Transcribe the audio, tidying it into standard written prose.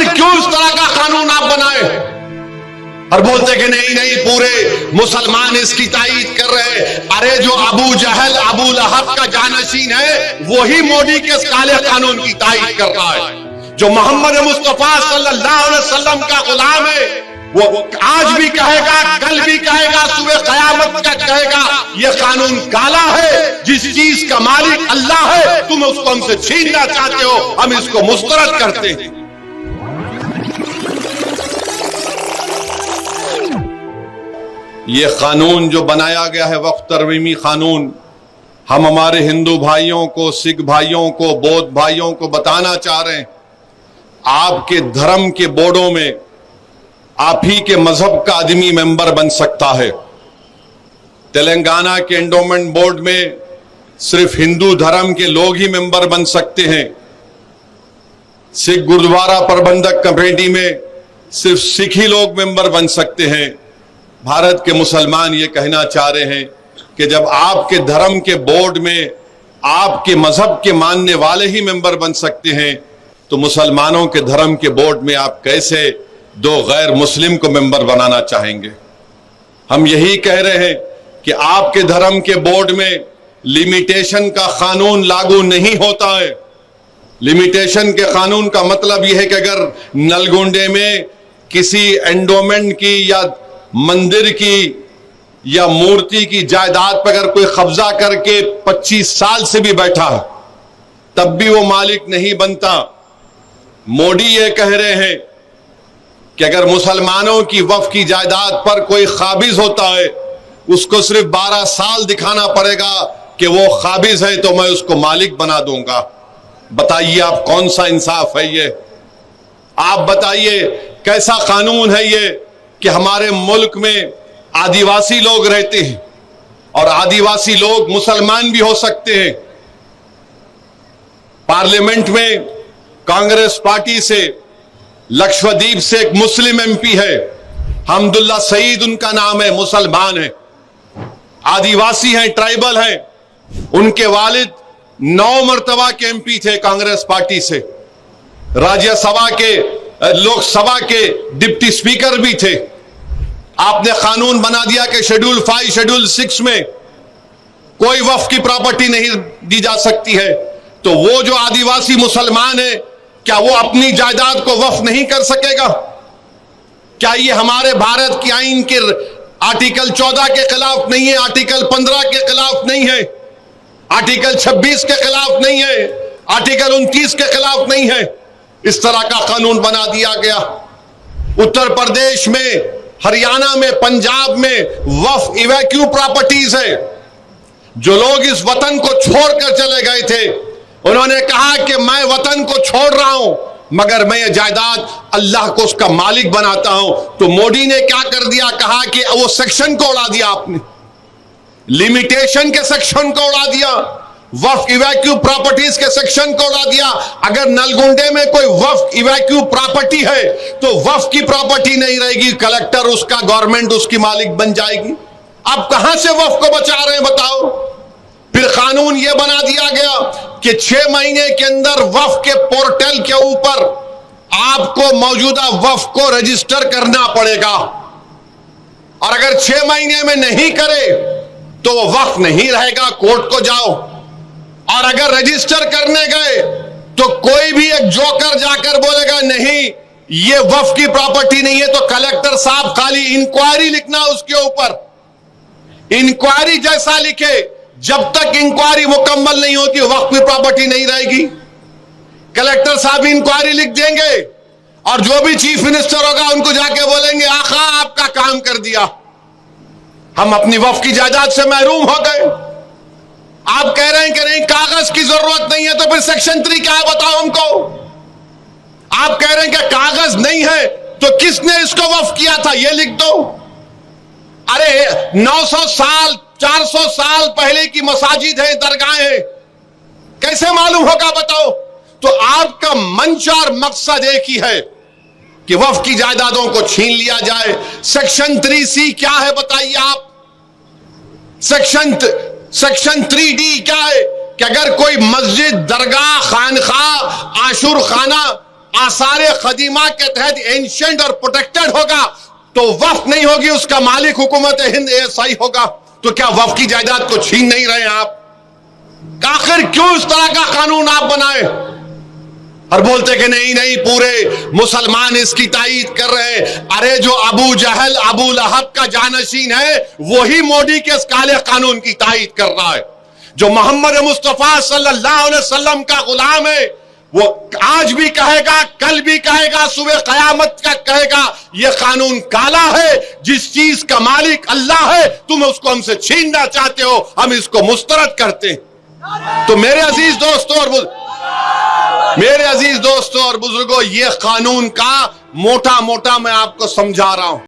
आखिर क्यों इस तरह का कानून आप बनाए और बोलते कि नहीं नहीं पूरे मुसलमान इसकी तायीद कर रहे हैं। अरे जो अबू जहल अबू लहब का जानशीन है वही मोदी के इस काले कानून की तायीद कर रहा है। जो मोहम्मद मुस्तफा सल्लल्लाहु अलैहि वसल्लम का गुलाम है वो आज भी कहेगा, कल भी कहेगा, सुबह कयामत तक कहेगा ये कानून काला है। जिस चीज का मालिक अल्लाह है तुम उसको हमसे छीनना चाहते हो, हम इसको मुस्तरद करते हैं। ये कानून जो बनाया गया है वक्फ तरमीमी कानून, हम हमारे हिंदू भाइयों को, सिख भाइयों को, बौद्ध भाइयों को बताना चाह रहे हैं, आपके धर्म के बोर्डों में आप ही के मजहब का आदमी मेंबर बन सकता है। तेलंगाना के एंडोमेंट बोर्ड में सिर्फ हिंदू धर्म के लोग ही मेंबर बन सकते हैं। सिख गुरुद्वारा प्रबंधक कमेटी में सिर्फ सिख ही लोग मेंबर बन सकते हैं। भारत के मुसलमान ये कहना चाह रहे हैं कि जब आपके धर्म के बोर्ड में आपके मजहब के मानने वाले ही मेंबर बन सकते हैं तो मुसलमानों के धर्म के बोर्ड में आप कैसे दो गैर मुस्लिम को मेंबर बनाना चाहेंगे। हम यही कह रहे हैं कि आपके धर्म के बोर्ड में लिमिटेशन का कानून लागू नहीं होता है। लिमिटेशन के कानून का मतलब यह है कि अगर नलगोंडे में किसी एंडोमेंट की या मंदिर की या मूर्ति की जायदाद पर अगर कोई कब्जा करके 25 साल से भी बैठा है तब भी वो मालिक नहीं बनता। मोदी ये कह रहे हैं कि अगर मुसलमानों की वक्फ की जायदाद पर कोई काबिज होता है उसको सिर्फ 12 साल दिखाना पड़ेगा कि वो काबिज है तो मैं उसको मालिक बना दूंगा। बताइए आप कौन सा इंसाफ है ये? आप बताइए कैसा कानून है ये कि हमारे मुल्क में आदिवासी लोग रहते हैं और आदिवासी लोग मुसलमान भी हो सकते हैं। पार्लियामेंट में कांग्रेस पार्टी से लक्षद्वीप से एक मुस्लिम एमपी है, हमदुल्ला सईद उनका नाम है, मुसलमान है, आदिवासी हैं, ट्राइबल हैं। उनके वालिद 9 मर्तबा के एमपी थे कांग्रेस पार्टी से, राज्यसभा के, लोकसभा के डिप्टी स्पीकर भी थे। आपने कानून बना दिया कि शेड्यूल 5, शेड्यूल 6 में कोई वक्फ की प्रॉपर्टी नहीं दी जा सकती है। तो वो जो आदिवासी मुसलमान है क्या वो अपनी जायदाद को वक्फ नहीं कर सकेगा? क्या ये हमारे भारत की आईन के आर्टिकल 14 के खिलाफ नहीं है, आर्टिकल 15 के खिलाफ नहीं है, आर्टिकल 26 के खिलाफ नहीं है, आर्टिकल 29 के खिलाफ नहीं है? इस तरह का कानून बना दिया गया। उत्तर प्रदेश में, हरियाणा में, पंजाब में वक्फ इवैक्यू प्रॉपर्टीज है। जो लोग इस वतन को छोड़कर चले गए थे उन्होंने कहा कि मैं वतन को छोड़ रहा हूं मगर मैं ये जायदाद अल्लाह को उसका मालिक बनाता हूं। तो मोदी ने क्या कर दिया, कहा कि वो सेक्शन को उड़ा दिया, आपने लिमिटेशन के सेक्शन को उड़ा दिया, वक्फ इवैक्यू प्रॉपर्टीज के सेक्शन को उड़ा दिया। अगर नलगुंडे में कोई वक्फ इवैक्यू प्रॉपर्टी है तो वक्फ की प्रॉपर्टी नहीं रहेगी, कलेक्टर उसका, गवर्नमेंट उसकी मालिक बन जाएगी। आप कहां से वक्फ को बचा रहे हैं बताओ? फिर कानून यह बना दिया गया कि 6 महीने के अंदर वक्फ के पोर्टल के ऊपर आपको मौजूदा वक्फ को रजिस्टर करना पड़ेगा और अगर 6 महीने में नहीं करे तो वो वक्फ नहीं रहेगा, कोर्ट को जाओ। और अगर रजिस्टर करने गए तो कोई भी एक जोकर जाकर बोलेगा नहीं ये वक्फ की प्रॉपर्टी नहीं है तो कलेक्टर साहब खाली इंक्वायरी लिखना उसके ऊपर। इंक्वायरी जैसा लिखे, जब तक इंक्वायरी मुकम्मल नहीं होती वक्फ की प्रॉपर्टी नहीं रहेगी। कलेक्टर साहब इंक्वायरी लिख देंगे और जो भी चीफ मिनिस्टर होगा उनको जाके बोलेंगे आखा आपका काम कर दिया, हम अपनी वक्फ की जायदाद से महरूम हो गए। आप कह रहे हैं कि नहीं कागज की जरूरत नहीं है तो फिर सेक्शन 3 क्या है बताओ हमको? आप कह रहे हैं कि कागज नहीं है तो किसने इसको वक्फ किया था ये लिख दो। अरे 900 साल 400 साल पहले की मसाजिद है, दरगाहें हैं, कैसे मालूम होगा बताओ? तो आपका मंच और मकसद एक ही है कि वक्फ की जायदादों को छीन लिया जाए। सेक्शन 3C क्या है बताइए आप? सेक्शन 3D क्या है कि अगर कोई मस्जिद, दरगाह, खानखा, आशुर खाना आसार खदीमा के तहत एंशिएंट और प्रोटेक्टेड होगा तो वक्फ नहीं होगी, उसका मालिक हुकूमत हिंद ASI होगा। तो क्या वक्फ की जायदाद को छीन नहीं रहे आप? आखिर क्यों इस तरह का कानून आप बनाए और बोलते कि नहीं नहीं पूरे मुसलमान इसकी तायीद कर रहे हैं? अरे जो अबू जहल अबू लहब का जानशीन है वही मोदी के इस काले कानून की तायीद कर रहा है। जो मोहम्मद मुस्तफा सल्लल्लाहु अलैहि वसल्लम का गुलाम है वो आज भी कहेगा, कल भी कहेगा, सुबह कयामत का कहेगा, यह कानून काला है। जिस चीज का मालिक अल्लाह है तुम उसको हमसे छीनना चाहते हो, हम इसको मुस्तरद करते हैं। तो मेरे अजीज दोस्तों और बुजुर्गों, यह कानून का मोटा मोटा मैं आपको समझा रहा हूं।